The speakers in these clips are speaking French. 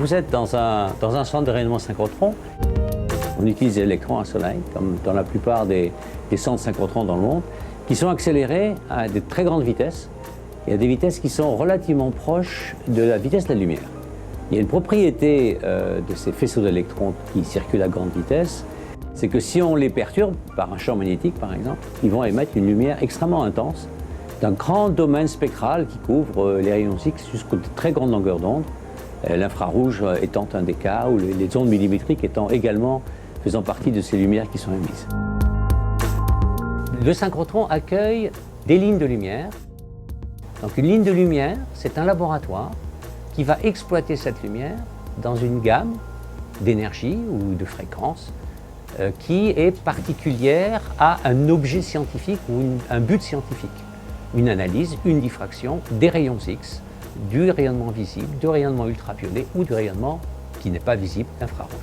vous êtes dans un centre de rayonnement synchrotron, on utilise l'électron à soleil, comme dans la plupart des centres synchrotrons dans le monde, qui sont accélérés à de très grandes vitesses et à des vitesses qui sont relativement proches de la vitesse de la lumière. Il y a une propriété de ces faisceaux d'électrons qui circulent à grande vitesse, c'est que si on les perturbe par un champ magnétique par exemple, ils vont émettre une lumière extrêmement intense d'un grand domaine spectral qui couvre les rayons X jusqu'aux très grandes longueurs d'onde, l'infrarouge étant un des cas, ou les ondes millimétriques étant également faisant partie de ces lumières qui sont émises. Le synchrotron accueille des lignes de lumière. Donc une ligne de lumière, c'est un laboratoire qui va exploiter cette lumière dans une gamme d'énergie ou de fréquences qui est particulière à un objet scientifique ou un but scientifique. Une analyse, une diffraction des rayons X, du rayonnement visible, du rayonnement ultraviolet ou du rayonnement qui n'est pas visible, infrarouge.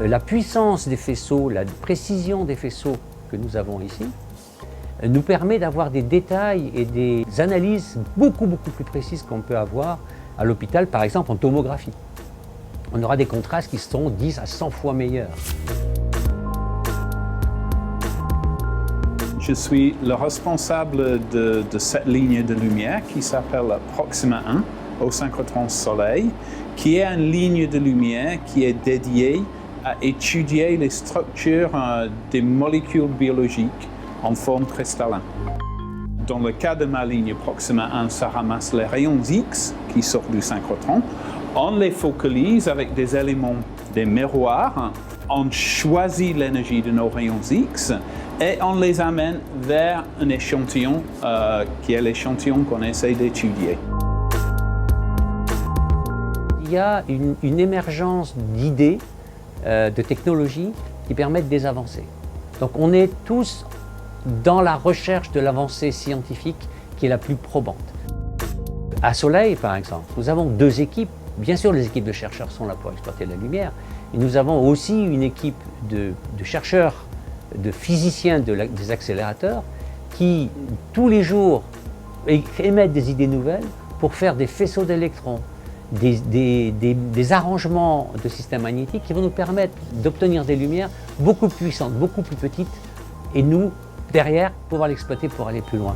La puissance des faisceaux, la précision des faisceaux que nous avons ici nous permet d'avoir des détails et des analyses beaucoup plus précises qu'on peut avoir à l'hôpital, par exemple en tomographie. On aura des contrastes qui seront 10 à 100 fois meilleurs. Je suis le responsable de cette ligne de lumière qui s'appelle Proxima 1 au synchrotron Soleil, qui est une ligne de lumière qui est dédiée à étudier les structures des molécules biologiques en forme cristalline. Dans le cas de ma ligne Proxima 1, ça ramasse les rayons X qui sortent du synchrotron. On les focalise avec des éléments, des miroirs. On choisit l'énergie de nos rayons X et on les amène vers un échantillon qui est l'échantillon qu'on essaie d'étudier. Il y a une émergence d'idées, de technologies qui permettent des avancées. Donc on est tous dans la recherche de l'avancée scientifique qui est la plus probante. À Soleil, par exemple, nous avons deux équipes. Bien sûr, les équipes de chercheurs sont là pour exploiter la lumière, et nous avons aussi une équipe de chercheurs, de physiciens des accélérateurs qui, tous les jours, émettent des idées nouvelles pour faire des faisceaux d'électrons, des arrangements de systèmes magnétiques qui vont nous permettre d'obtenir des lumières beaucoup plus puissantes, beaucoup plus petites, et nous, derrière, pouvoir l'exploiter pour aller plus loin.